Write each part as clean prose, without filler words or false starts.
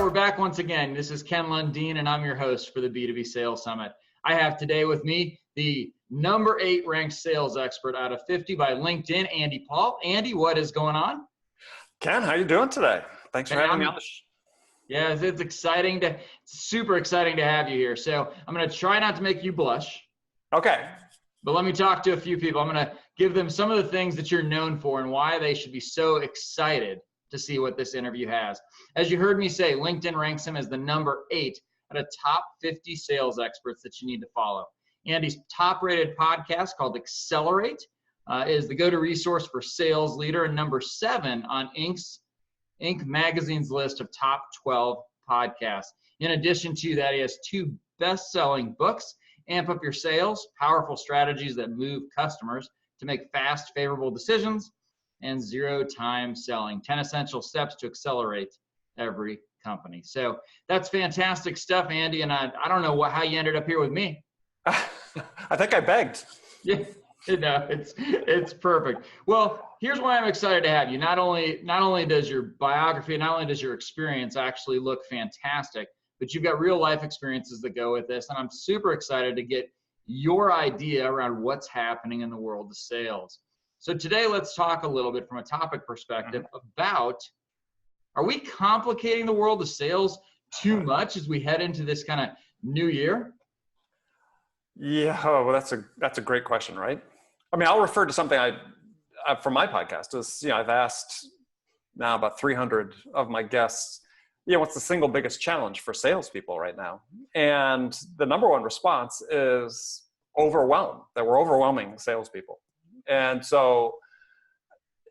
we're back once again. This is Ken Lundeen, and I'm your host for the B2B Sales Summit. I have today with me the number 8 ranked sales expert out of 50 by LinkedIn, Andy Paul. Andy, what is going on? Ken, how you doing today? Thanks for having me on the show. Yeah, it's super exciting to have you here. So I'm going to try not to make you blush. Okay. But let me talk to a few people. I'm going to give them some of the things that you're known for and why they should be so excited to see what this interview has. As you heard me say, LinkedIn ranks him as the number 8 out of top 50 sales experts that you need to follow. Andy's top-rated podcast called Accelerate is the go-to resource for sales leader and number 7 on Inc. magazine's list of top 12 podcasts. In addition to that, he has 2 best-selling books, Amp Up Your Sales, Powerful Strategies That Move Customers to Make Fast, Favorable Decisions, and Zero Time Selling, 10 Essential Steps to Accelerate Every Company. So that's fantastic stuff, Andy, and I don't know how you ended up here with me. I think I begged. Yeah, no, it's perfect. Well, here's why I'm excited to have you. Not only does your biography, not only does your experience actually look fantastic, but you've got real life experiences that go with this, and I'm super excited to get your idea around what's happening in the world of sales. So today, let's talk a little bit from a topic perspective about, are we complicating the world of sales too much as we head into this kind of new year? Yeah, well, that's a great question, right? I mean, I'll refer to something I from my podcast is, I've asked now about 300 of my guests, what's the single biggest challenge for salespeople right now? And the number one response is overwhelmed, that we're overwhelming salespeople. And so,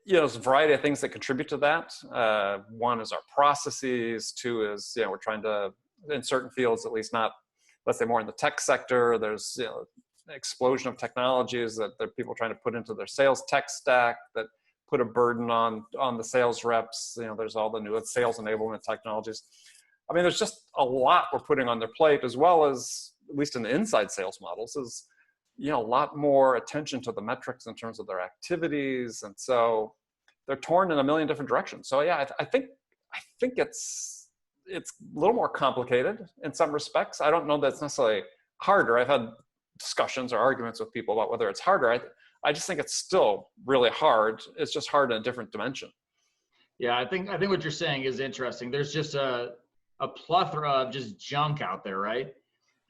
there's a variety of things that contribute to that. One is our processes. 2 is, we're trying to, in certain fields, at least not, let's say more in the tech sector, there's, an explosion of technologies that people trying to put into their sales tech stack that put a burden on the sales reps. There's all the new sales enablement technologies. I mean, there's just a lot we're putting on their plate, as well as, at least in the inside sales models, is, a lot more attention to the metrics in terms of their activities. And so they're torn in a million different directions. So yeah, I think it's a little more complicated in some respects. I don't know that it's necessarily harder. I've had discussions or arguments with people about whether it's harder. I just think it's still really hard. It's just hard in a different dimension. Yeah, I think what you're saying is interesting. There's just a plethora of just junk out there, right?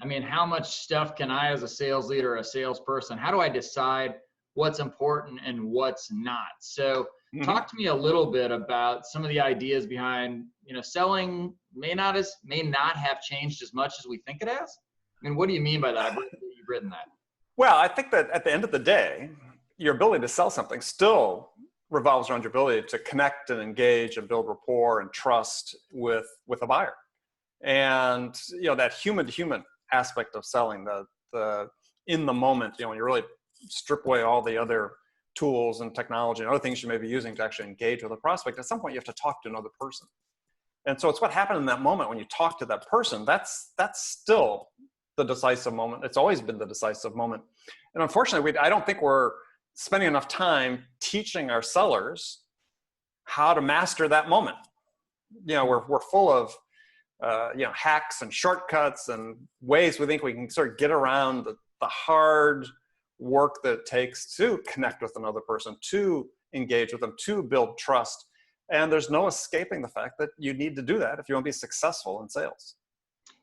I mean, how much stuff can I, as a sales leader or a salesperson, how do I decide what's important and what's not? So talk to me a little bit about some of the ideas behind, selling may not have changed as much as we think it has. I mean, what do you mean by that? You've written that. Well, I think that at the end of the day, your ability to sell something still revolves around your ability to connect and engage and build rapport and trust with a buyer. And, that human to human aspect of selling, the in the moment, when you really strip away all the other tools and technology and other things you may be using to actually engage with a prospect, at some point you have to talk to another person. And so it's what happened in that moment when you talk to that person. That's still the decisive moment. It's always been the decisive moment. And unfortunately, I don't think we're spending enough time teaching our sellers how to master that moment. We're full of hacks and shortcuts and ways we think we can sort of get around the hard work that it takes to connect with another person, to engage with them, to build trust. And there's no escaping the fact that you need to do that if you want to be successful in sales.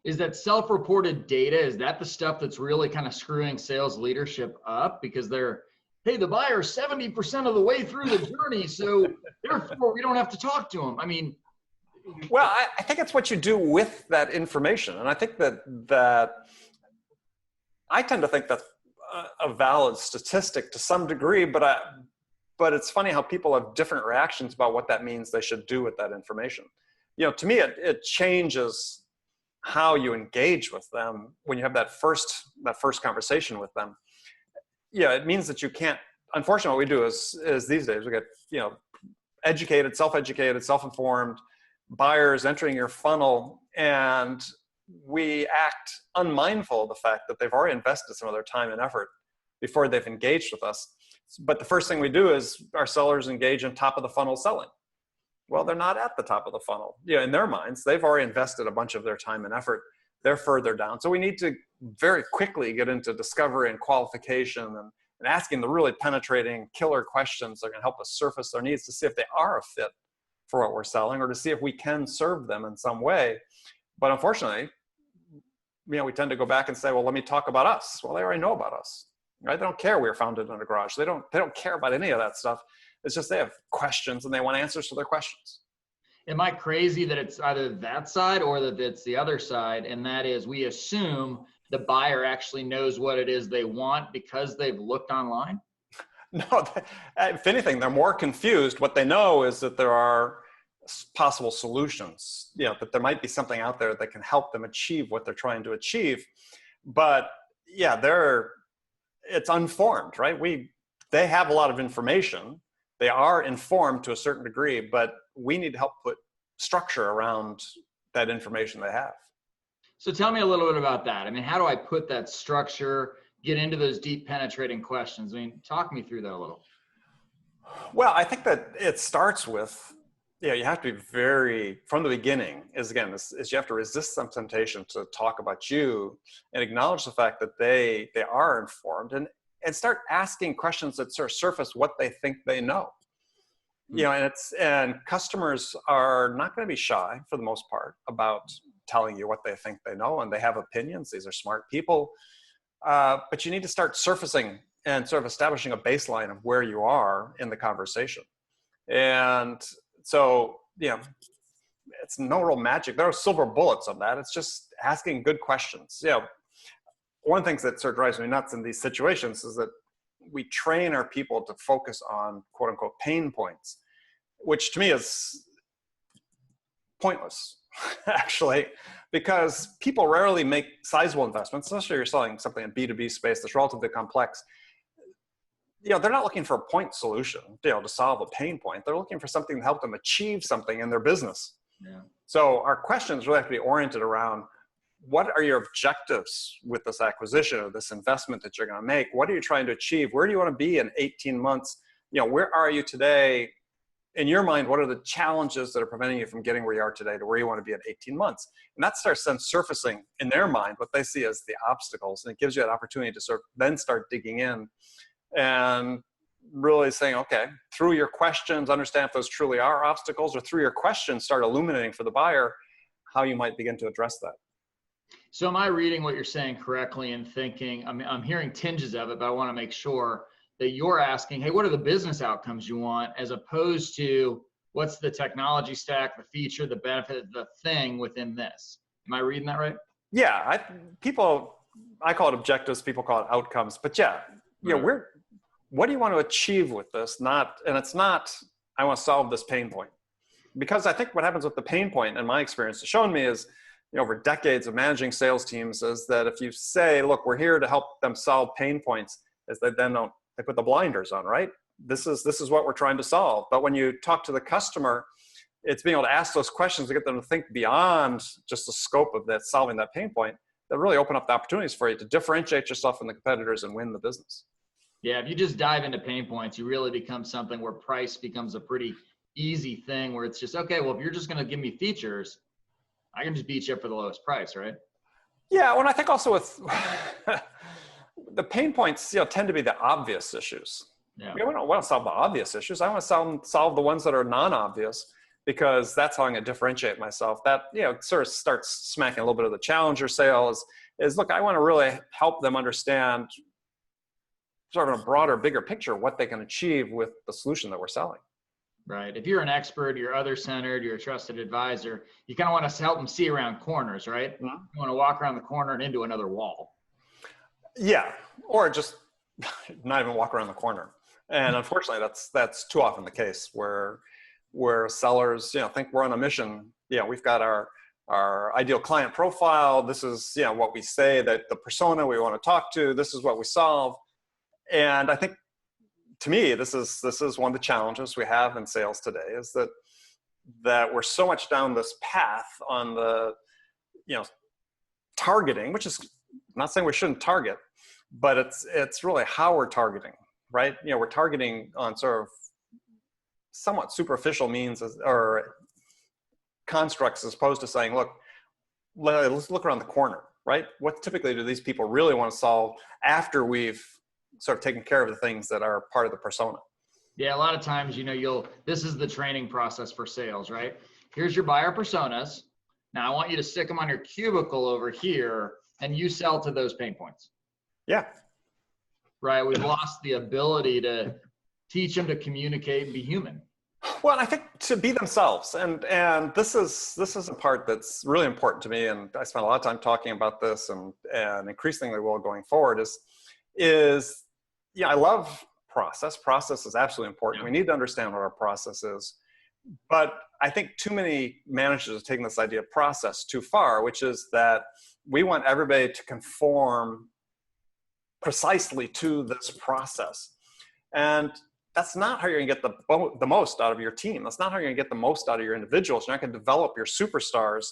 Is that self-reported data, is that the stuff that's really kind of screwing sales leadership up? Because the buyer's 70% of the way through the journey, so therefore we don't have to talk to them. I mean, well, I think it's what you do with that information. And I think that I tend to think that's a valid statistic to some degree, but it's funny how people have different reactions about what that means they should do with that information. To me, it changes how you engage with them when you have that first conversation with them. It means that you can't, unfortunately what we do is these days we get, educated, self-educated, self-informed buyers entering your funnel, and we act unmindful of the fact that they've already invested some of their time and effort before they've engaged with us. But the first thing we do is our sellers engage in top of the funnel selling. Well, they're not at the top of the funnel. In their minds, they've already invested a bunch of their time and effort. They're further down. So we need to very quickly get into discovery and qualification and asking the really penetrating killer questions that are going to help us surface their needs to see if they are a fit for what we're selling, or to see if we can serve them in some way. But unfortunately, we tend to go back and say, well, let me talk about us. Well, they already know about us, right? They don't care we were founded in a garage. They don't care about any of that stuff. It's just they have questions and they want answers to their questions. Am I crazy that it's either that side or that it's the other side? And that is, we assume the buyer actually knows what it is they want because they've looked online? No, if anything, they're more confused. What they know is that there are possible solutions, that there might be something out there that can help them achieve what they're trying to achieve. But it's unformed, right? They have a lot of information. They are informed to a certain degree, but we need to help put structure around that information they have. So tell me a little bit about that. I mean, how do I put that structure, get into those deep penetrating questions? I mean, talk me through that a little. Well, I think that it starts with, you have to be from the beginning, is you have to resist some temptation to talk about you and acknowledge the fact that they are informed, and start asking questions that sort of surface what they think they know. And customers are not going to be shy for the most part about telling you what they think they know, and they have opinions. These are smart people. But you need to start surfacing and sort of establishing a baseline of where you are in the conversation. And so, it's no real magic. There are silver bullets on that. It's just asking good questions. One of the things that sort of drives me nuts in these situations is that we train our people to focus on quote unquote pain points, which to me is pointless, actually, because people rarely make sizable investments, especially if you're selling something in B2B space that's relatively complex. They're not looking for a point solution, to solve a pain point. They're looking for something to help them achieve something in their business. Yeah. So our questions really have to be oriented around, what are your objectives with this acquisition or this investment that you're going to make? What are you trying to achieve? Where do you want to be in 18 months? Where are you today? In your mind, what are the challenges that are preventing you from getting where you are today to where you want to be in 18 months? And that starts then surfacing in their mind what they see as the obstacles. And it gives you that opportunity to sort of then start digging in and really saying, okay, through your questions, understand if those truly are obstacles, or through your questions, start illuminating for the buyer how you might begin to address that. So am I reading what you're saying correctly and thinking, I'm hearing tinges of it, but I want to make sure that you're asking, hey, what are the business outcomes you want, as opposed to what's the technology stack, the feature, the benefit, the thing within this? Am I reading that right? Yeah, I call it objectives, people call it outcomes, but what do you want to achieve with this? It's not, I want to solve this pain point. Because I think what happens with the pain point, in my experience, has shown me is, over decades of managing sales teams, is that if you say, look, we're here to help them solve pain points, is they put the blinders on, right? This is what we're trying to solve. But when you talk to the customer, it's being able to ask those questions to get them to think beyond just the scope of that, solving that pain point, that really open up the opportunities for you to differentiate yourself from the competitors and win the business. Yeah, if you just dive into pain points, you really become something where price becomes a pretty easy thing, where it's just, okay, well, if you're just going to give me features, I can just beat you up for the lowest price, right? Yeah, well, I think also with the pain points, tend to be the obvious issues. Yeah. We don't want to solve the obvious issues. I want to solve the ones that are non-obvious, because that's how I'm going to differentiate myself. That, sort of starts smacking a little bit of the challenger sale is look, I want to really help them understand sort of a broader, bigger picture of what they can achieve with the solution that we're selling. Right. If you're an expert, you're other-centered, you're a trusted advisor, you kind of want to help them see around corners, right? Mm-hmm. You want to walk around the corner and into another wall. Yeah. Or just not even walk around the corner. And unfortunately, that's too often the case where sellers, think we're on a mission. We've got our ideal client profile. This is, what we say, that the persona we want to talk to, this is what we solve. And I think, to me, this is one of the challenges we have in sales today, is that we're so much down this path on the, targeting, which is, I'm not saying we shouldn't target, but it's really how we're targeting, right? We're targeting on sort of somewhat superficial means or constructs, as opposed to saying, look, let's look around the corner, right? What typically do these people really want to solve after we've sort of taken care of the things that are part of the persona? Yeah, a lot of times, this is the training process for sales, right? Here's your buyer personas. Now I want you to stick them on your cubicle over here and you sell to those pain points. Yeah. Right. We've lost the ability to teach them to communicate and be human. Well, I think to be themselves, and this is a part that's really important to me, and I spent a lot of time talking about this, and increasingly will going forward. Is I love process. Process is absolutely important. Yeah. We need to understand what our process is, but I think too many managers are taking this idea of process too far, which is that we want everybody to conform precisely to this process, and that's not how you're going to get the most out of your team. That's not how you're going to get the most out of your individuals. You're not going to develop your superstars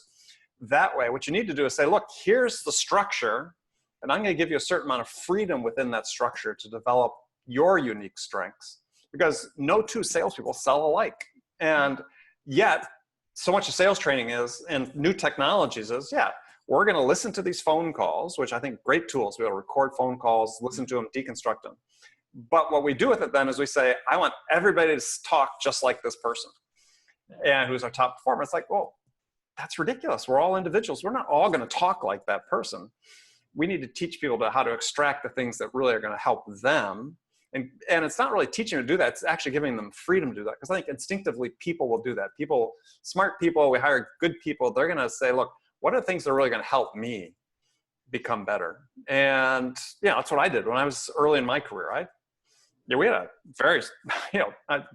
that way. What you need to do is say, look, here's the structure, and I'm going to give you a certain amount of freedom within that structure to develop your unique strengths, because no two salespeople sell alike. And yet, so much of sales training is, and new technologies is, we're going to listen to these phone calls, which I think great tools. We'll record phone calls, listen to them, deconstruct them. But what we do with it then is we say, I want everybody to talk just like this person, and who's our top performer. It's like, well, that's ridiculous. We're all individuals. We're not all going to talk like that person. We need to teach people how to extract the things that really are going to help them. And it's not really teaching them to do that. It's actually giving them freedom to do that. Because I think instinctively people will do that. Smart people, we hire good people. They're going to say, look, what are the things that are really going to help me become better? And that's what I did when I was early in my career. We had a very,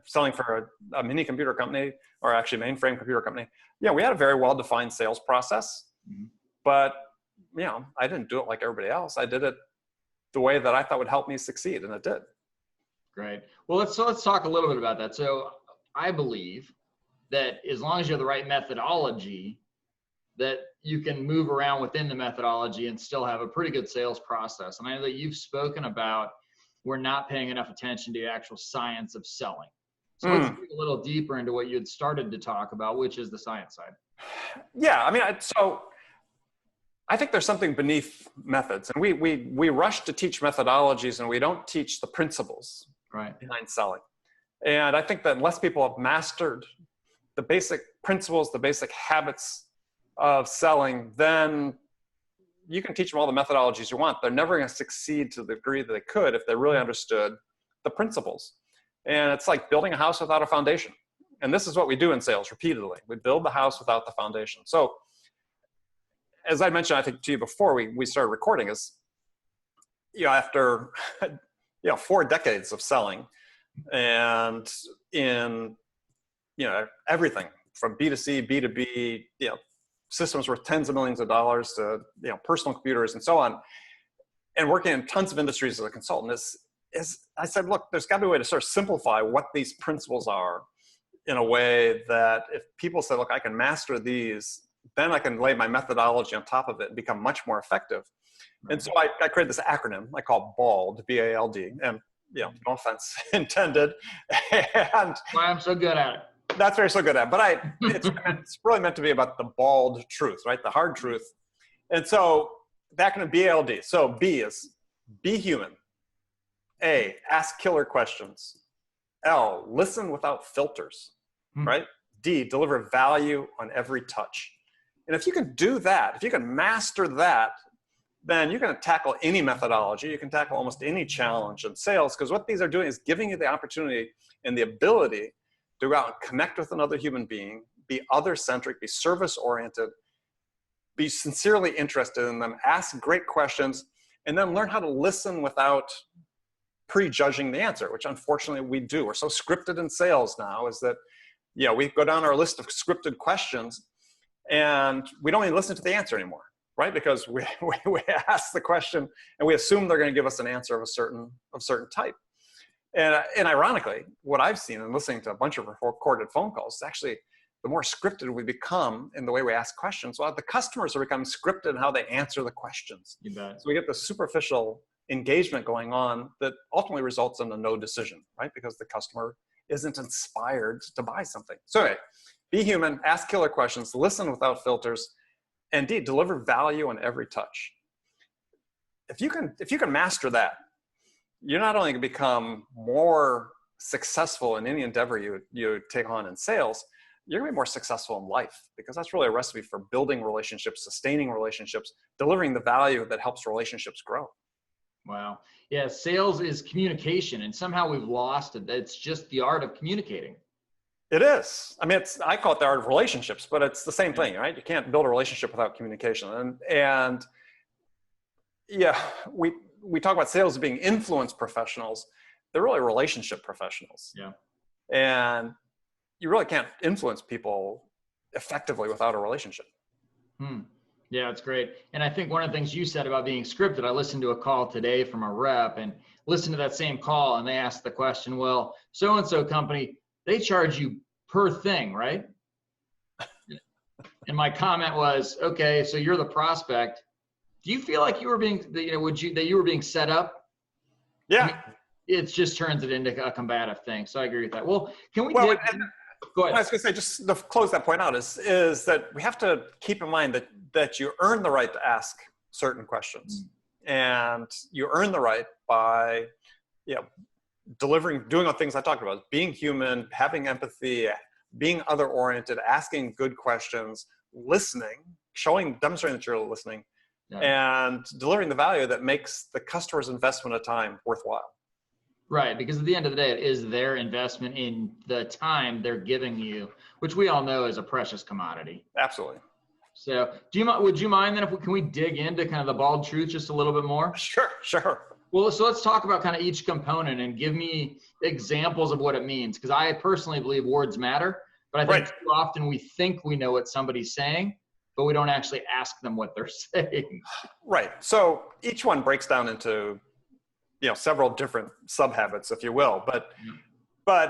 selling for a mini computer company, or actually mainframe computer company. We had a very well-defined sales process, but I didn't do it like everybody else. I did it the way that I thought would help me succeed, and it did. Great. Well, let's talk a little bit about that. So I believe that as long as you have the right methodology, that you can move around within the methodology and still have a pretty good sales process. And I know that you've spoken about we're not paying enough attention to the actual science of selling. So let's dig a little deeper into what you had started to talk about, which is the science side. Yeah, so I think there's something beneath methods, and we rush to teach methodologies and we don't teach the principles behind selling. And I think that unless people have mastered the basic principles, the basic habits of selling, then you can teach them all the methodologies you want. They're never going to succeed to the degree that they could if they really understood the principles. And it's like building a house without a foundation. And this is what we do in sales repeatedly. We build the house without the foundation. So as I mentioned, I think to you before we started recording, is, after, 4 decades of selling, and in, everything from B2C, B2B, systems worth tens of millions of dollars to, personal computers and so on, and working in tons of industries as a consultant, is I said, look, there's got to be a way to sort of simplify what these principles are in a way that if people say, look, I can master these, then I can lay my methodology on top of it and become much more effective. Right. And so I created this acronym I call BALD, B-A-L-D, and no offense intended. And why I'm so good at it. That's very so good at, but it's really meant to be about the bald truth, right? The hard truth. And so back in the BALD. So B is be human. A, ask killer questions. L, listen without filters, right? D, deliver value on every touch. And if you can do that, if you can master that, then you're going to tackle any methodology. You can tackle almost any challenge in sales, because what these are doing is giving you the opportunity and the ability to go out and connect with another human being, be other-centric, be service-oriented, be sincerely interested in them, ask great questions, and then learn how to listen without prejudging the answer, which unfortunately we do. We're so scripted in sales now, is that, we go down our list of scripted questions and we don't even listen to the answer anymore, right? Because we ask the question and we assume they're going to give us an answer of a certain type. And ironically, what I've seen in listening to a bunch of recorded phone calls is actually the more scripted we become in the way we ask questions, well, the customers are becoming scripted in how they answer the questions. You bet. So we get this superficial engagement going on that ultimately results in a no decision, right? Because the customer isn't inspired to buy something. So anyway, be human, ask killer questions, listen without filters, and indeed deliver value on every touch. If you can master that, you're not only going to become more successful in any endeavor you take on in sales, you're going to be more successful in life, because that's really a recipe for building relationships, sustaining relationships, delivering the value that helps relationships grow. Wow. Yeah, sales is communication, and somehow we've lost it. It's just the art of communicating. It is. I mean, I call it the art of relationships, but it's the same thing, right? You can't build a relationship without communication. And yeah, we talk about sales as being influence professionals. They're really relationship professionals. Yeah. And you really can't influence people effectively without a relationship. Yeah, it's great. And I think one of the things you said about being scripted, I listened to a call today from a rep and listened to that same call, and they asked the question, well, so-and-so company, they charge you per thing, right? And my comment was, okay, so you're the prospect. Do you feel like you were being, that you were being set up? Yeah. I mean, it just turns it into a combative thing. So I agree with that. Well, can we Go ahead. I was going to say, just to close that point out, is that we have to keep in mind that you earn the right to ask certain questions, and you earn the right by, doing the things I talked about: being human, having empathy, being other-oriented, asking good questions, listening, demonstrating that you're listening, and delivering the value that makes the customer's investment of time worthwhile. Right, because at the end of the day, it is their investment in the time they're giving you, which we all know is a precious commodity. Absolutely. So, would you mind then can we dig into kind of the bald truth just a little bit more? Sure. Well, so let's talk about kind of each component and give me examples of what it means, because I personally believe words matter, but I think too often we think we know what somebody's saying, but we don't actually ask them what they're saying. Right. So each one breaks down into several different sub-habits, if you will. But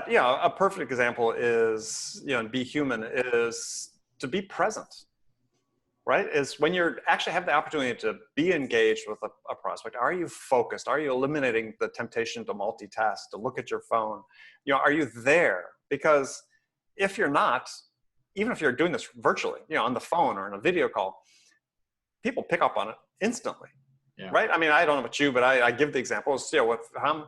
a perfect example is, be human, is to be present, right? Is when you actually have the opportunity to be engaged with a prospect. Are you focused? Are you eliminating the temptation to multitask, to look at your phone? Are you there? Because if you're not, even if you're doing this virtually, on the phone or in a video call, people pick up on it instantly. Yeah. Right? I mean, I don't know about you, but I give the example. If I'm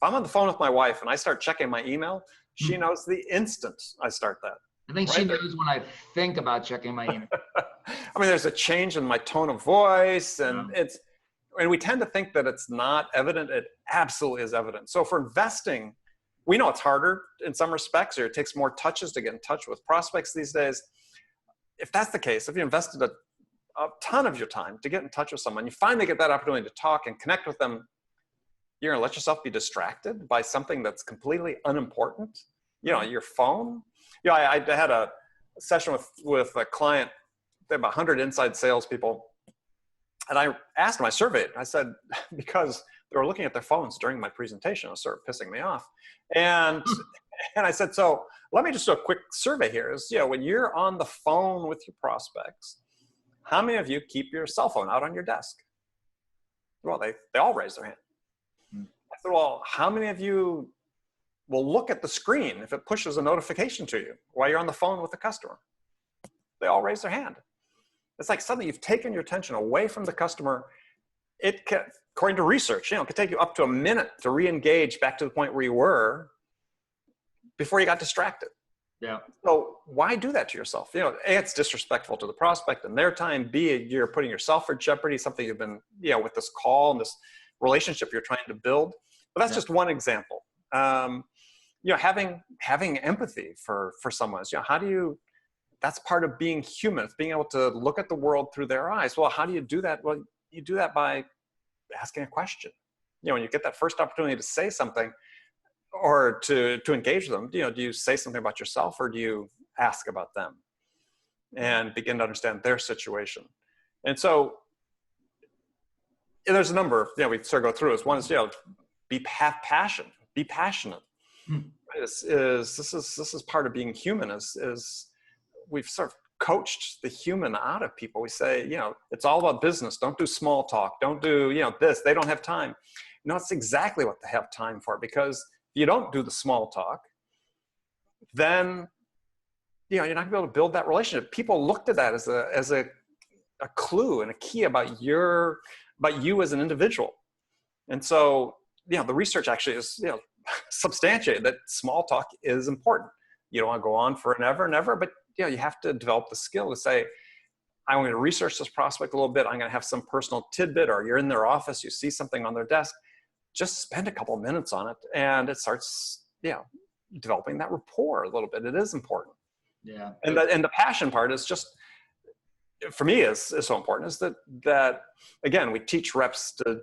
on the phone with my wife and I start checking my email, she knows the instant I start that. I think she knows when I think about checking my email. I mean, there's a change in my tone of voice, and and we tend to think that it's not evident. It absolutely is evident. So for investing, we know it's harder in some respects, or it takes more touches to get in touch with prospects these days. If that's the case, if you invested a ton of your time to get in touch with someone, you finally get that opportunity to talk and connect with them, you're going to let yourself be distracted by something that's completely unimportant, your phone. I had a session with a client. They have 100 inside salespeople, and I asked them, I surveyed, I said, because they were looking at their phones during my presentation, it was sort of pissing me off. And I said, so let me just do a quick survey here. Is, when you're on the phone with your prospects, how many of you keep your cell phone out on your desk? Well, they all raised their hand. I said, well, how many of you will look at the screen if it pushes a notification to you while you're on the phone with the customer? They all raised their hand. It's like suddenly you've taken your attention away from the customer. It can, according to research, it could take you up to a minute to re-engage back to the point where you were before you got distracted. Yeah. So why do that to yourself? A, it's disrespectful to the prospect and their time. B, you're putting yourself at jeopardy, something you've been, with this call and this relationship you're trying to build. But that's just one example. Having empathy for someone. How do you, that's part of being human. It's being able to look at the world through their eyes. Well, how do you do that? Well, you do that by asking a question. When you get that first opportunity to say something, or to engage them, do you say something about yourself, or do you ask about them and begin to understand their situation? And so there's a number, we sort of go through this. One is, have passion, be passionate. This is part of being human, is we've sort of coached the human out of people. We say, it's all about business. Don't do small talk. Don't do, this. They don't have time. No, it's exactly what they have time for, because If you don't do the small talk, then you're not gonna be able to build that relationship. People looked at that as a clue and a key about you as an individual. And so, the research actually is, substantiated that small talk is important. You don't want to go on for an ever and ever, but you have to develop the skill to say, I'm going to research this prospect a little bit. I'm going to have some personal tidbit, or you're in their office, you see something on their desk, just spend a couple of minutes on it. And it starts, developing that rapport a little bit. It is important. Yeah. And the passion part is just, for me, is so important, is that again, we teach reps to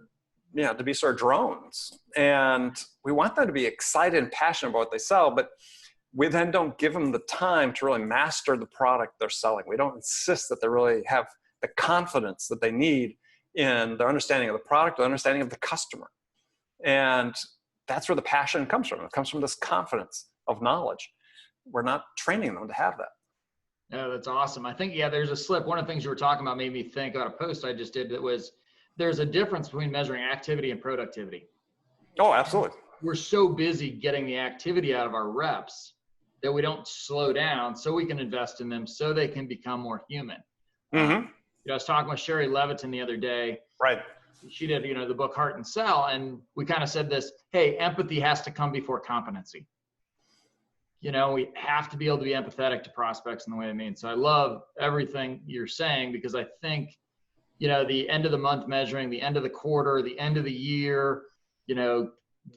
be sort of drones, and we want them to be excited and passionate about what they sell, but we then don't give them the time to really master the product they're selling. We don't insist that they really have the confidence that they need in their understanding of the product, their understanding of the customer. And that's where the passion comes from. It comes from this confidence of knowledge. We're not training them to have that. Yeah, that's awesome. I think, there's a slip. One of the things you were talking about made me think about a post I just did that was, there's a difference between measuring activity and productivity. Oh, absolutely. We're so busy getting the activity out of our reps that we don't slow down so we can invest in them so they can become more human. Mm-hmm. I was talking with Sherry Leviton the other day. Right. She did, the book Heart and Sell. And we kind of said this, hey, empathy has to come before competency. We have to be able to be empathetic to prospects in the way they mean. So I love everything you're saying, because I think, the end of the month measuring, the end of the quarter, the end of the year,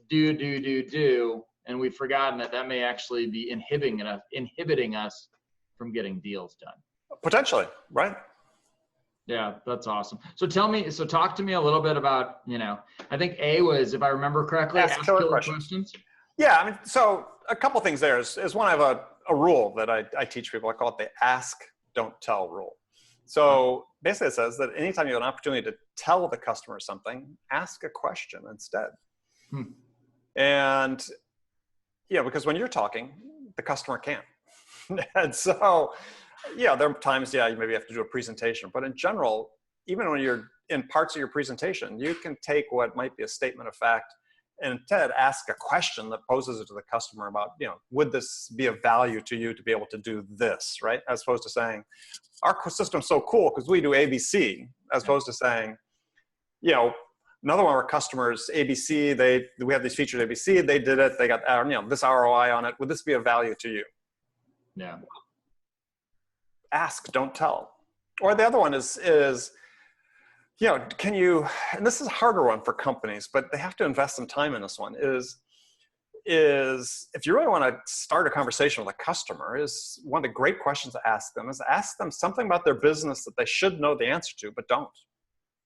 do. And we've forgotten that may actually be inhibiting us from getting deals done. Potentially, right? Yeah, that's awesome. So talk to me a little bit about, I think A was, if I remember correctly, ask killer questions. Yeah, so a couple things there is one, I have a rule that I teach people. I call it the ask, don't tell rule. So basically it says that anytime you have an opportunity to tell the customer something, ask a question instead. And because when you're talking, the customer can't. And so, there are times, you maybe have to do a presentation, but in general, even when you're in parts of your presentation, you can take what might be a statement of fact and instead ask a question that poses it to the customer about, would this be of value to you to be able to do this, right? As opposed to saying, our system's so cool because we do ABC, as opposed to saying, another one of our customers, ABC, we have these features ABC, they did it, they got this ROI on it. Would this be of value to you? Yeah. Ask, don't tell. Or the other one is can you, and this is a harder one for companies, but they have to invest some time in this one, is if you really want to start a conversation with a customer, is one of the great questions to ask them is ask them something about their business that they should know the answer to, but don't.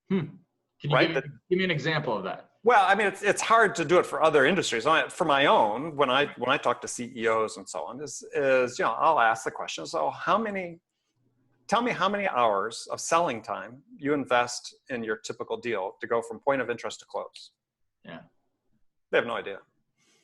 Can you give me an example of that? Well, it's hard to do it for other industries. For my own, when I talk to CEOs and so on, is I'll ask the question, so tell me how many hours of selling time you invest in your typical deal to go from point of interest to close. Yeah. They have no idea.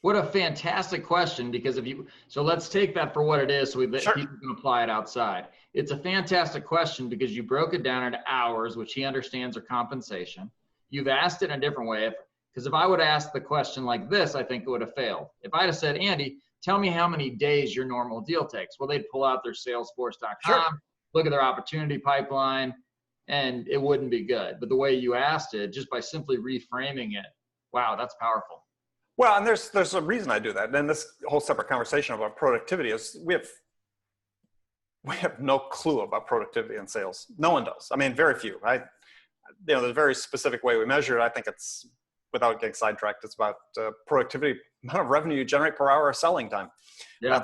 What a fantastic question, because so let's take that for what it is so people can apply it outside. It's a fantastic question because you broke it down into hours, which he understands are compensation. You've asked it in a different way. Because if I would ask the question like this, I think it would have failed. If I'd have said, Andy, tell me how many days your normal deal takes. Well, they'd pull out their salesforce.com, look at their opportunity pipeline, and it wouldn't be good. But the way you asked it, just by simply reframing it, wow, that's powerful. Well, and there's a reason I do that. And this whole separate conversation about productivity is we have no clue about productivity in sales. No one does. Very few. There's a very specific way we measure it. I think it's, without getting sidetracked, it's about productivity, amount of revenue you generate per hour of selling time. Yeah.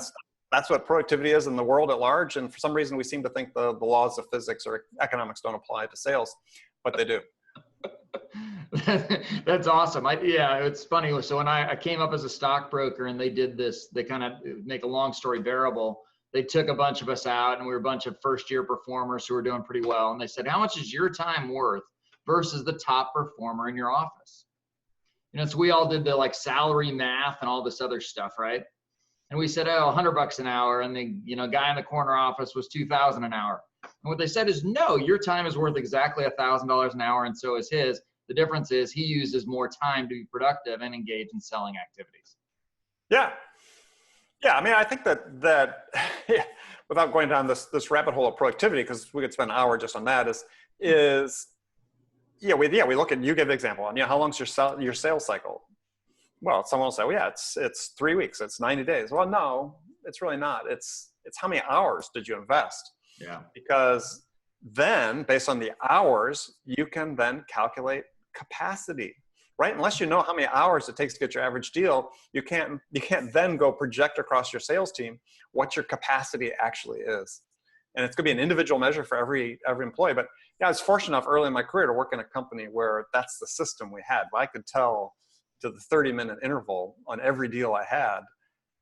That's what productivity is in the world at large. And for some reason, we seem to think the laws of physics or economics don't apply to sales, but they do. That's awesome. It's funny. So when I came up as a stockbroker and they did this, they kind of make a long story bearable. They took a bunch of us out and we were a bunch of first year performers who were doing pretty well. And they said, how much is your time worth versus the top performer in your office? So we all did the salary math and all this other stuff, right? And we said, $100 an hour. And the guy in the corner office was $2,000 an hour. And what they said is, no, your time is worth exactly $1,000 an hour, and so is his. The difference is he uses more time to be productive and engage in selling activities. Yeah. Yeah. I mean, I think that yeah, without going down this rabbit hole of productivity, because we could spend an hour just on that, we look at, you give the example on, how long's your sales cycle? Well, someone will say, well, yeah, it's 3 weeks, it's 90 days. Well, no, it's really not. It's how many hours did you invest? Yeah. Because then based on the hours, you can then calculate capacity, right? Unless you know how many hours it takes to get your average deal, you can't then go project across your sales team what your capacity actually is. And it's going to be an individual measure for every employee. But yeah, I was fortunate enough early in my career to work in a company where that's the system we had. But I could tell to the 30-minute interval on every deal I had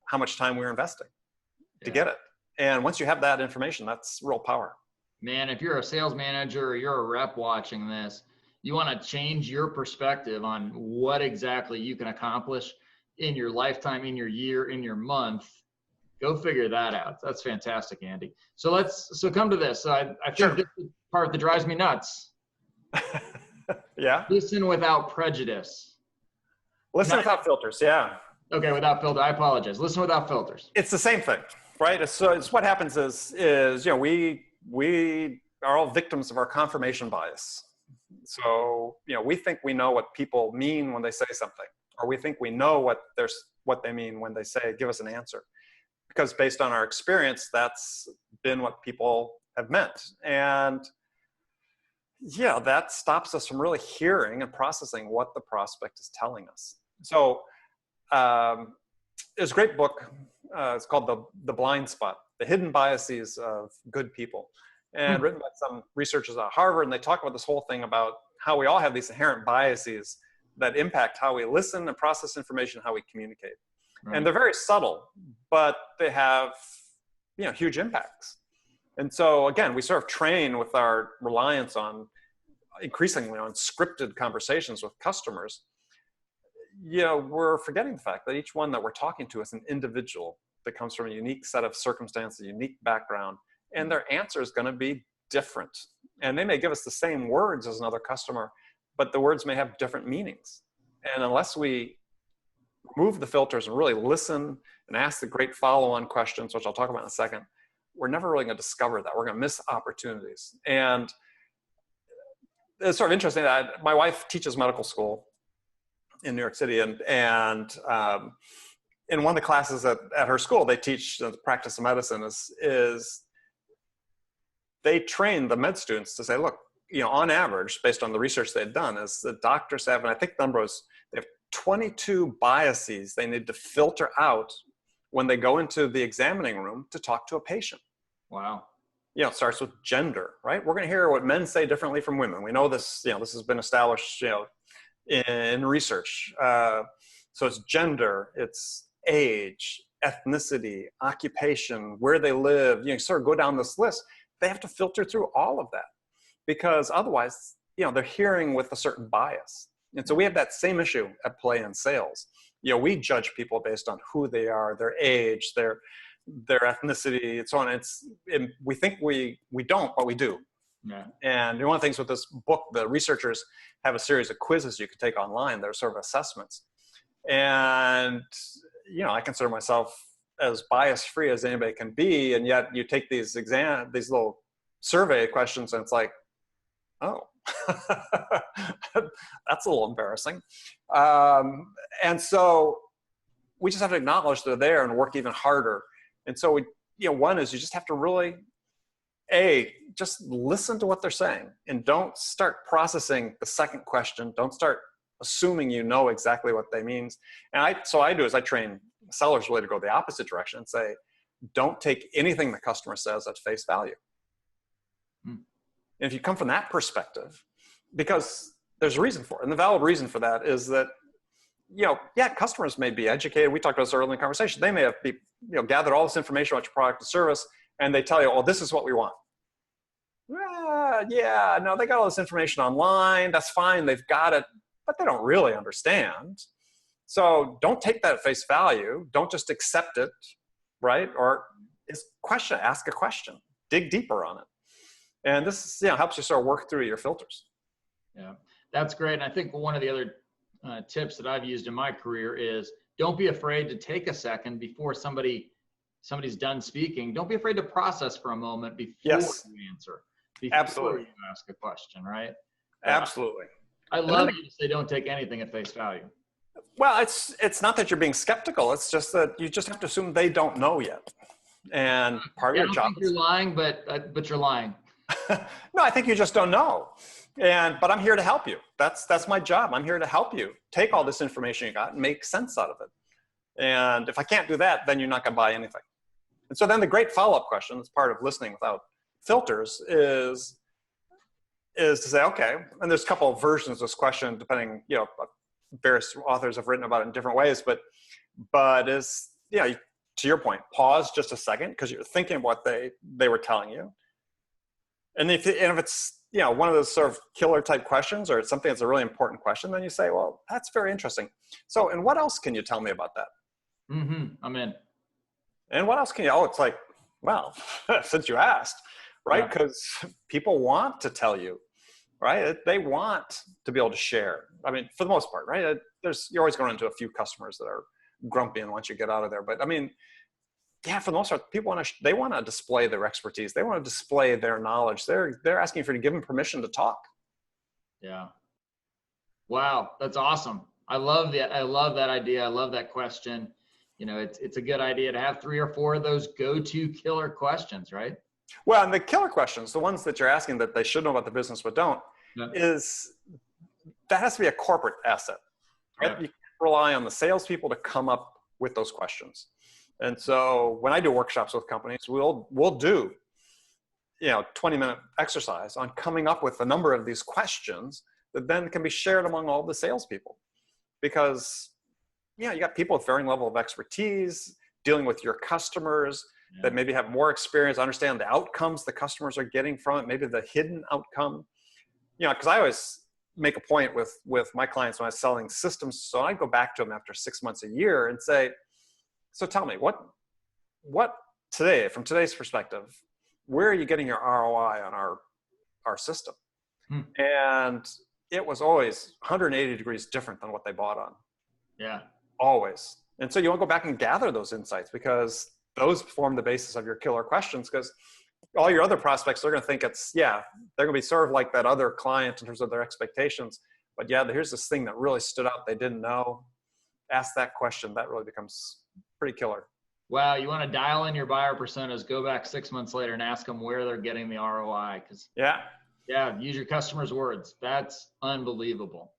how much time we were investing to get it. And once you have that information, that's real power. Man, if you're a sales manager or you're a rep watching this, you want to change your perspective on what exactly you can accomplish in your lifetime, in your year, in your month. Go figure that out. That's fantastic, Andy. So come to this. So I think this is the part that drives me nuts. Yeah. Listen without prejudice. Listen without filters. Yeah. Okay. Without filter. I apologize. Listen without filters. It's the same thing, right? It's what happens is, we are all victims of our confirmation bias. So, we think we know what people mean when they say something, or we think we know what they mean when they say, give us an answer. Because based on our experience, that's been what people have meant. And yeah, that stops us from really hearing and processing what the prospect is telling us. So there's a great book. It's called The Blind Spot, The Hidden Biases of Good People, and written by some researchers at Harvard. And they talk about this whole thing about how we all have these inherent biases that impact how we listen and process information, how we communicate. Right. And they're very subtle, but they have, huge impacts. And so again, we sort of train with our reliance increasingly on scripted conversations with customers. We're forgetting the fact that each one that we're talking to is an individual that comes from a unique set of circumstances, a unique background, and their answer is going to be different. And they may give us the same words as another customer, but the words may have different meanings. And unless we remove the filters and really listen and ask the great follow-on questions, which I'll talk about in a second, we're never really going to discover that. We're going to miss opportunities. And it's sort of interesting that my wife teaches medical school in New York City, and in one of the classes at her school, they teach the practice of medicine is they train the med students to say, look, on average, based on the research they've done, is the doctors have, and I think the number is, they have 22 biases they need to filter out when they go into the examining room to talk to a patient. Wow. It starts with gender, right? We're going to hear what men say differently from women. We know this, this has been established, in research. So it's gender, it's age, ethnicity, occupation, where they live, sort of go down this list. They have to filter through all of that because otherwise, they're hearing with a certain bias. And so we have that same issue at play in sales. We judge people based on who they are, their age, their ethnicity, and so on. We think we don't, but we do. Yeah. And one of the things with this book, the researchers have a series of quizzes you can take online. They're sort of assessments. And, I consider myself as bias-free as anybody can be. And yet you take these little survey questions and it's like, oh, that's a little embarrassing. And so we just have to acknowledge they're there and work even harder. And so one is you just have to really, just listen to what they're saying and don't start processing the second question. Don't start assuming you know exactly what they mean. And I train sellers really to go the opposite direction and say, don't take anything the customer says at face value. And if you come from that perspective, because there's a reason for it. And the valid reason for that is that, customers may be educated. We talked about this earlier in the conversation. They may have gathered all this information about your product and service, and they tell you, oh, this is what we want. They got all this information online. That's fine. They've got it, but they don't really understand. So don't take that at face value. Don't just accept it, right? Or ask a question, dig deeper on it. And this helps you sort of work through your filters. Yeah, that's great. And I think one of the other tips that I've used in my career is don't be afraid to take a second before somebody's done speaking. Don't be afraid to process for a moment before Yes. you answer, before Absolutely. you ask a question, right? Absolutely. I love you to say don't take anything at face value. Well, it's not that you're being skeptical. It's just that you just have to assume they don't know yet. And part of your job. I don't think you're lying, but you're lying. No, I think you just don't know. But I'm here to help you. That's my job. I'm here to help you take all this information you got and make sense out of it. And if I can't do that, then you're not going to buy anything. And so then the great follow-up question, that's part of listening without filters, is to say, okay, and there's a couple of versions of this question, depending, various authors have written about it in different ways, but is, to your point, pause just a second because you're thinking of what they were telling you. And if it's, one of those sort of killer type questions, or it's something that's a really important question, then you say, well, that's very interesting. So, and what else can you tell me about that? I'm in. And what else can you, it's like, well, since you asked, right? Because people want to tell you, right? They want to be able to share. I mean, for the most part, right? You're always going into a few customers that are grumpy and once you get out of there. But I mean, yeah, for the most part, people they want to display their expertise. They want to display their knowledge. They're asking for you to give them permission to talk. Yeah. Wow, that's awesome. I love that. I love that idea. I love that question. It's a good idea to have 3 or 4 of those go-to killer questions, right? Well, and the killer questions, the ones that you're asking that they should know about the business but don't, is that has to be a corporate asset. Right? You can't rely on the salespeople to come up with those questions. And so when I do workshops with companies, we'll do 20-minute exercise on coming up with a number of these questions that then can be shared among all the salespeople. Because you got people with varying level of expertise dealing with your customers that maybe have more experience, understand the outcomes the customers are getting from it, maybe the hidden outcome. Because I always make a point with my clients when I was selling systems. So I go back to them after 6 months, a year, and say, so tell me, what today, from today's perspective, where are you getting your ROI on our system? And it was always 180 degrees different than what they bought on. Yeah. Always. And so you want to go back and gather those insights, because those form the basis of your killer questions, because all your other prospects, they're going to think they're going to be sort of like that other client in terms of their expectations. But here's this thing that really stood out they didn't know. Ask that question. That really becomes pretty killer. Wow. You want to dial in your buyer personas, go back 6 months later and ask them where they're getting the ROI. Use your customers' words. That's unbelievable.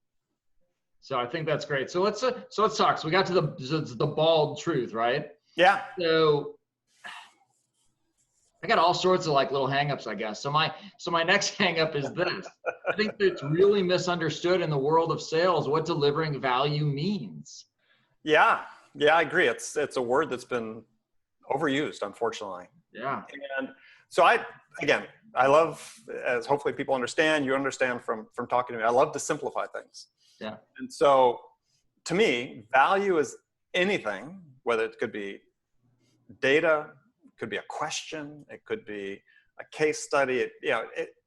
So I think that's great. So let's talk. So we got to the bald truth, right? Yeah. So I got all sorts of little hangups, I guess. So my next hangup is this. I think that it's really misunderstood in the world of sales what delivering value means. Yeah, I agree. It's a word that's been overused, unfortunately. Yeah. And so I love, as hopefully people understand, you understand from talking to me, I love to simplify things. Yeah. And so to me, value is anything, whether it could be data, it could be a question, it could be a case study,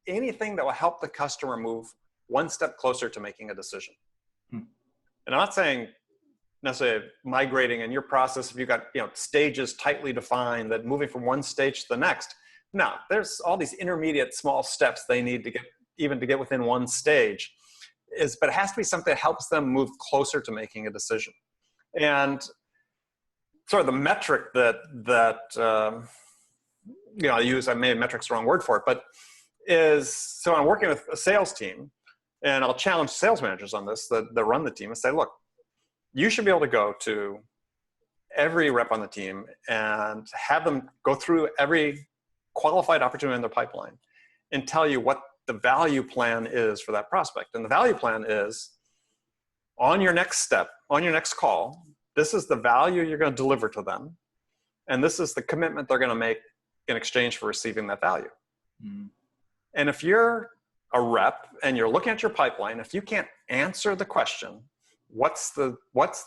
anything that will help the customer move one step closer to making a decision. And I'm not saying necessarily migrating in your process, if you've got stages tightly defined, that moving from one stage to the next. No, there's all these intermediate small steps they need to get within one stage. But it has to be something that helps them move closer to making a decision. And sort of the metric that I use, I made metric's the wrong word for it, but so I'm working with a sales team, and I'll challenge sales managers on this that run the team and say, look, you should be able to go to every rep on the team and have them go through every qualified opportunity in their pipeline and tell you what the value plan is for that prospect. And the value plan is, on your next step, on your next call, this is the value you're going to deliver to them. And this is the commitment they're going to make in exchange for receiving that value. And if you're a rep and you're looking at your pipeline, if you can't answer the question, what's the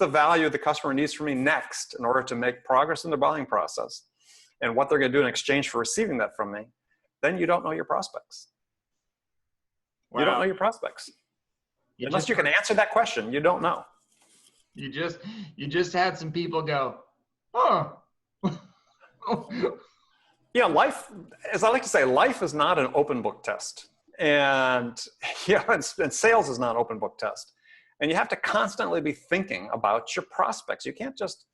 value the customer needs from me next in order to make progress in the buying process, and what they're going to do in exchange for receiving that from me, then you don't know your prospects. Wow. You don't know your prospects. Unless you can answer that question, you don't know. You just had some people go, oh. Yeah, life, as I like to say, life is not an open book test. And yeah, and sales is not an open book test. And you have to constantly be thinking about your prospects. You can't just,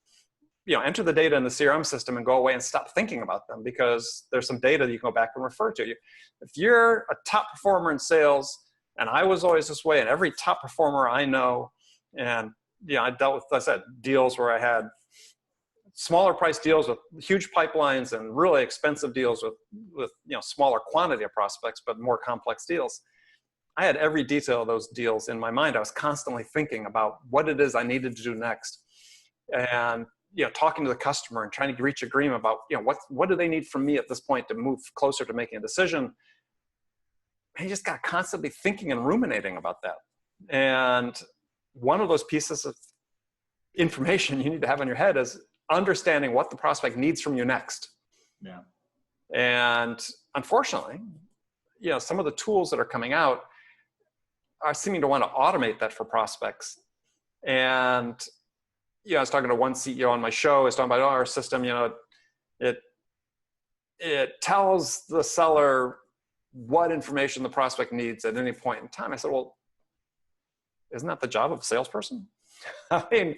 enter the data in the CRM system and go away and stop thinking about them, because there's some data that you can go back and refer to. If you're a top performer in sales, and I was always this way, and every top performer I know, and I dealt with, as I said, deals where I had smaller price deals with huge pipelines and really expensive deals with smaller quantity of prospects, but more complex deals. I had every detail of those deals in my mind. I was constantly thinking about what it is I needed to do next, and talking to the customer and trying to reach agreement about what do they need from me at this point to move closer to making a decision. And you just got constantly thinking and ruminating about that. And one of those pieces of information you need to have in your head is understanding what the prospect needs from you next. Yeah. And unfortunately, some of the tools that are coming out are seeming to want to automate that for prospects. And I was talking to one CEO on my show. I was talking about our system. It tells the seller what information the prospect needs at any point in time. I said, well, isn't that the job of a salesperson? I mean,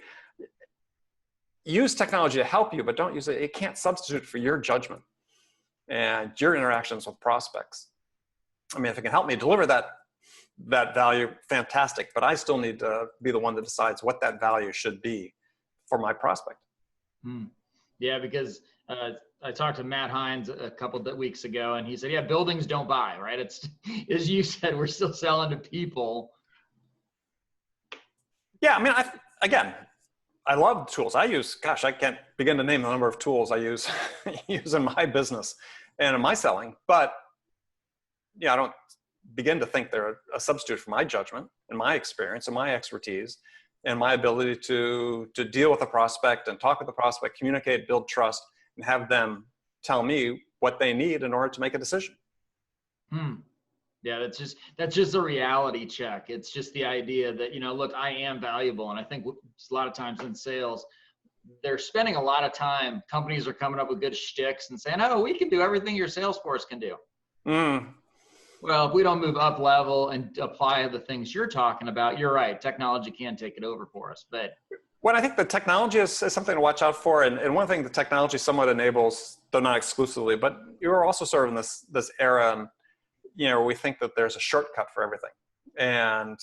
use technology to help you, but don't use it. It can't substitute for your judgment and your interactions with prospects. I mean, if it can help me deliver that value, fantastic. But I still need to be the one that decides what that value should be for my prospect. Yeah, because I talked to Matt Hines a couple of weeks ago, and he said, yeah, buildings don't buy, right? It's, as you said, we're still selling to people. Yeah, I mean, I love tools. I can't begin to name the number of tools I use in my business and in my selling, but I don't begin to think they're a substitute for my judgment and my experience and my expertise and my ability to deal with a prospect and talk with the prospect, communicate, build trust, and have them tell me what they need in order to make a decision. Yeah, that's just a reality check. It's just the idea that, look, I am valuable. And I think a lot of times in sales, they're spending a lot of time, companies are coming up with good shticks and saying, oh, we can do everything your sales force can do. Well, if we don't move up level and apply the things you're talking about, you're right. Technology can take it over for us. But I think the technology is something to watch out for. And one thing the technology somewhat enables, though not exclusively, but you're also sort of in this era, where we think that there's a shortcut for everything, and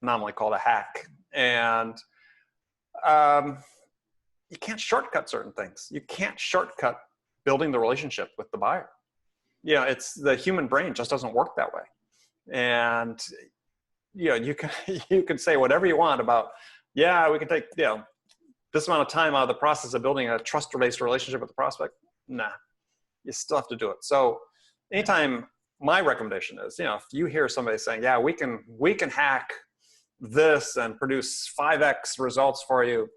nominally called a hack. And you can't shortcut certain things. You can't shortcut building the relationship with the buyer. It's the human brain just doesn't work that way. And you can say whatever you want about, we can take this amount of time out of the process of building a trust-based relationship with the prospect. Nah, you still have to do it. So anytime, my recommendation is, if you hear somebody saying, yeah, we can hack this and produce 5x results for you,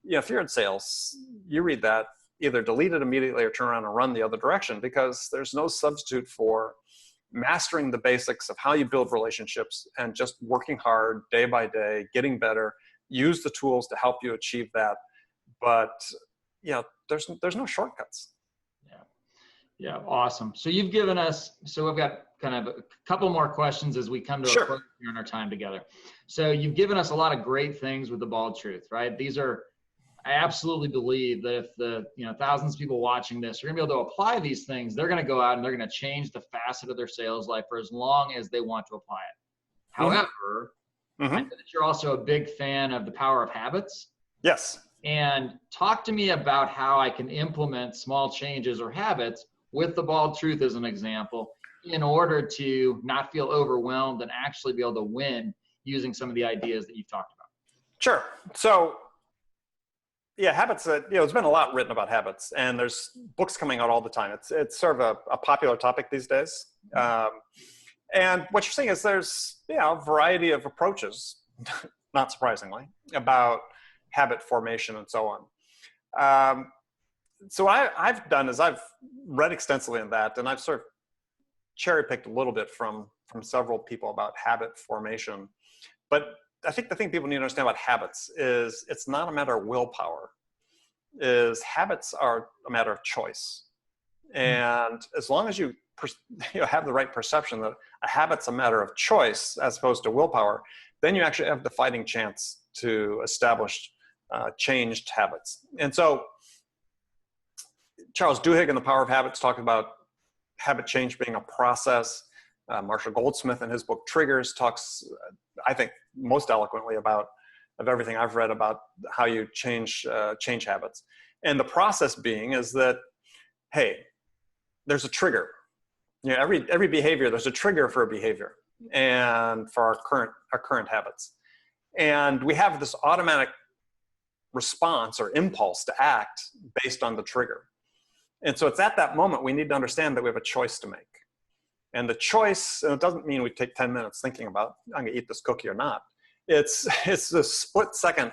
if you're in sales, you read that, either delete it immediately or turn around and run the other direction, because there's no substitute for mastering the basics of how you build relationships and just working hard day by day, getting better, use the tools to help you achieve that. But there's no shortcuts. Yeah, awesome. So you've given us, so we've got kind of a couple more questions as we come to a close here in our time together. So you've given us a lot of great things with the Bald Truth, right? I absolutely believe that if the thousands of people watching this are going to be able to apply these things, they're going to go out and they're going to change the facet of their sales life for as long as they want to apply it. However, I know that you're also a big fan of the power of habits. Yes. And talk to me about how I can implement small changes or habits with the Bald Truth as an example, in order to not feel overwhelmed and actually be able to win using some of the ideas that you've talked about. Sure. So habits, there's been a lot written about habits, and there's books coming out all the time. It's sort of a popular topic these days. And what you're seeing is there's, a variety of approaches, not surprisingly, about habit formation and so on. So what I've done is I've read extensively on that, and I've sort of cherry picked a little bit from several people about habit formation. But I think the thing people need to understand about habits is it's not a matter of willpower. Is habits are a matter of choice. And as long as you have the right perception that a habit's a matter of choice as opposed to willpower, then you actually have the fighting chance to establish changed habits. And so Charles Duhigg in The Power of Habits talked about habit change being a process. Marshall Goldsmith in his book Triggers talks, I think, most eloquently of everything I've read about how you change habits. And the process being is that, hey, there's a trigger. You know, every behavior, there's a trigger for a behavior and for our current habits. And we have this automatic response or impulse to act based on the trigger. And so it's at that moment we need to understand that we have a choice to make. And the choice, and it doesn't mean we take 10 minutes thinking about, I'm gonna eat this cookie or not. It's a split second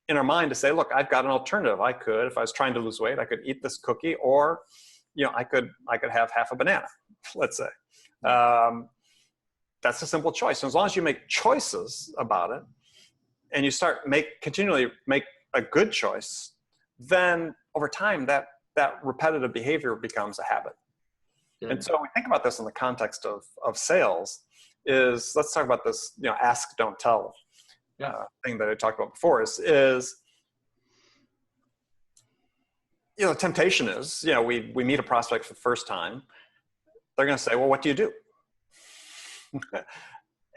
in our mind to say, look, I've got an alternative. I could, if I was trying to lose weight, I could eat this cookie, or, you know, I could have half a banana, let's say. That's a simple choice. And as long as you make choices about it, and you continually make a good choice, then over time that repetitive behavior becomes a habit. Yeah. And so we think about this in the context of sales is, let's talk about this, you know, ask, don't tell thing that I talked about before is, you know, temptation is, you know, we meet a prospect for the first time. They're going to say, well, what do you do?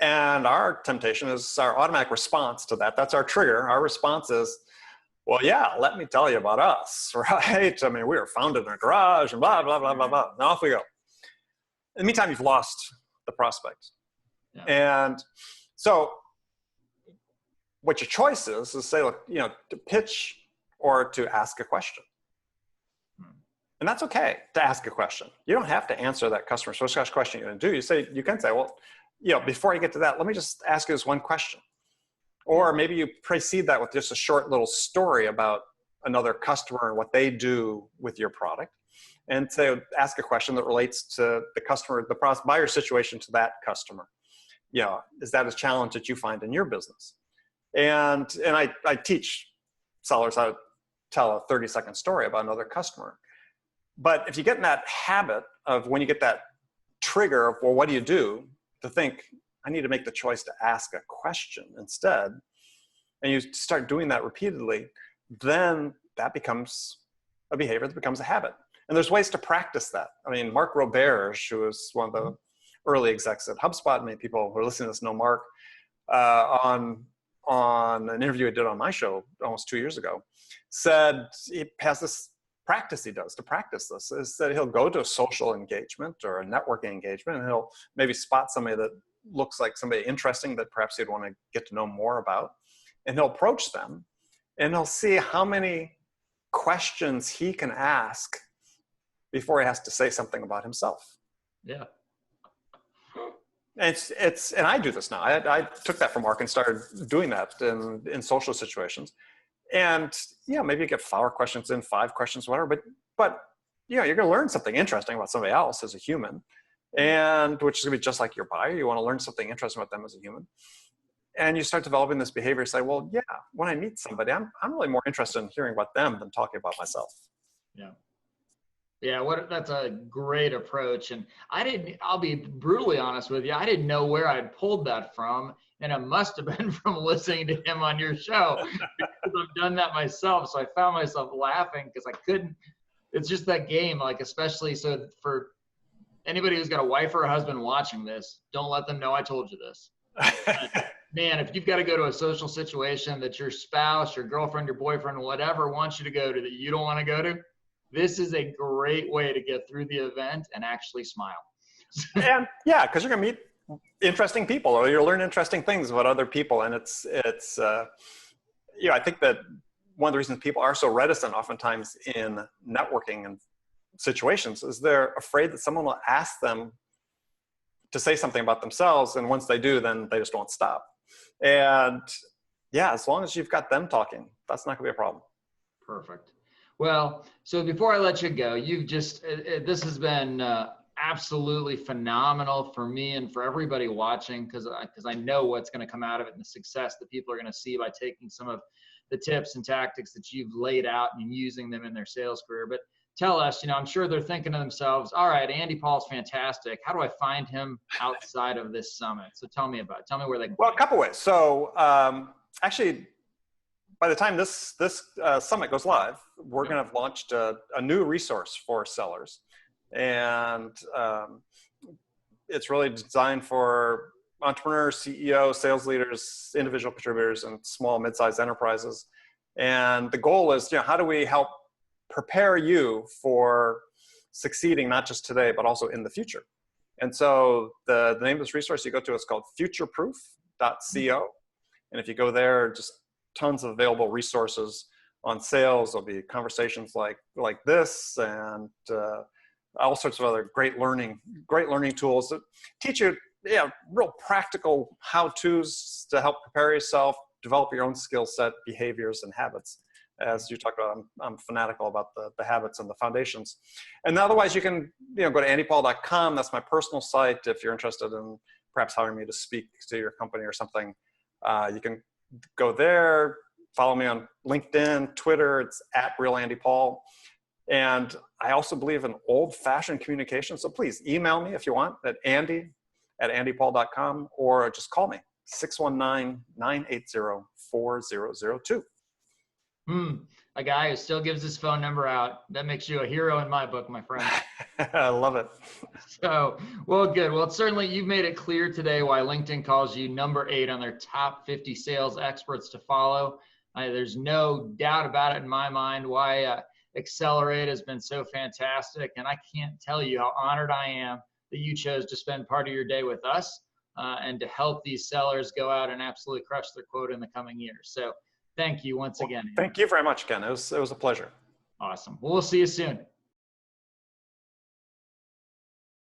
And our temptation is our automatic response to that. That's our trigger. Our response is, well, yeah, let me tell you about us, right? I mean, we were founded in a garage and blah, blah, blah, blah, blah. And off we go. In the meantime, you've lost the prospect. Yeah. And so what your choice is say, look, you know, to pitch or to ask a question. And that's okay to ask a question. You don't have to answer that customer success question you're going to do. You can say, well, you know, before I get to that, let me just ask you this one question. Or maybe you precede that with just a short little story about another customer and what they do with your product. And so ask a question that relates to the customer, the buyer situation to that customer. You know, is that a challenge that you find in your business? And I teach sellers how to tell a 30-second story about another customer. But if you get in that habit of when you get that trigger of, well, what do you do? To think, I need to make the choice to ask a question instead, and you start doing that repeatedly, then that becomes a behavior that becomes a habit. And there's ways to practice that. I mean, Mark Roberge, who was one of the early execs at HubSpot, many people who are listening to this know Mark, on an interview I did on my show almost 2 years ago, said he has this practice he does to practice this, is that he'll go to a social engagement or a networking engagement, and he'll maybe spot somebody that looks like somebody interesting that perhaps he'd want to get to know more about. And he'll approach them and he'll see how many questions he can ask before he has to say something about himself. Yeah. And and I do this now. I took that from Mark and started doing that in social situations. And yeah, maybe you get 4 questions in, 5 questions, whatever, but you know, you're going to learn something interesting about somebody else as a human, and which is going to be just like your buyer. You want to learn something interesting about them as a human. And you start developing this behavior, say, well, yeah, when I meet somebody, I'm really more interested in hearing about them than talking about myself. Yeah. Yeah, that's a great approach. And I'll be brutally honest with you, I didn't know where I'd pulled that from. And it must have been from listening to him on your show, because I've done that myself. So I found myself laughing because I couldn't, it's just that game, like, especially so for anybody who's got a wife or a husband watching this, don't let them know I told you this. Man, if you've got to go to a social situation that your spouse, your girlfriend, your boyfriend, whatever wants you to go to that you don't want to go to, this is a great way to get through the event and actually smile. And yeah, because you're going to meet interesting people, or you'll learn interesting things about other people. And it's you know, I think that one of the reasons people are so reticent oftentimes in networking and situations is they're afraid that someone will ask them to say something about themselves. And once they do, then they just won't stop. And yeah, as long as you've got them talking, that's not gonna be a problem. Perfect. Well, so before I let you go, this has been absolutely phenomenal for me and for everybody watching, because I know what's going to come out of it and the success that people are going to see by taking some of the tips and tactics that you've laid out and using them in their sales career. But tell us, I'm sure they're thinking to themselves, all right, Andy Paul's fantastic. How do I find him outside of this summit? So tell me where they can. Well, a couple ways. So actually, by the time this summit goes live, we're going to have launched a new resource for sellers. And it's really designed for entrepreneurs, CEOs, sales leaders, individual contributors, and small, mid-sized enterprises. And the goal is, how do we help prepare you for succeeding, not just today, but also in the future? And so the name of this resource you go to is called futureproof.co. And if you go there, just tons of available resources on sales. There'll be conversations like this, and all sorts of other great learning tools that teach you, real practical how-tos to help prepare yourself, develop your own skill set, behaviors, and habits. As you talked about, I'm fanatical about the habits and the foundations. And otherwise, you can go to andypaul.com. That's my personal site. If you're interested in perhaps hiring me to speak to your company or something, you can go there. Follow me on LinkedIn, Twitter. It's @RealAndyPaul. And I also believe in old-fashioned communication. So please email me if you want at andy@andypaul.com, or just call me 619-980-4002. A guy who still gives his phone number out. That makes you a hero in my book, my friend. I love it. So, well, good. Well, certainly you've made it clear today why LinkedIn calls you number 8 on their top 50 sales experts to follow. There's no doubt about it in my mind why Accelerate has been so fantastic. And I can't tell you how honored I am that you chose to spend part of your day with us and to help these sellers go out and absolutely crush their quota in the coming years. So thank you once again. Thank you very much, Ken. It was a pleasure. Awesome. Well, we'll see you soon.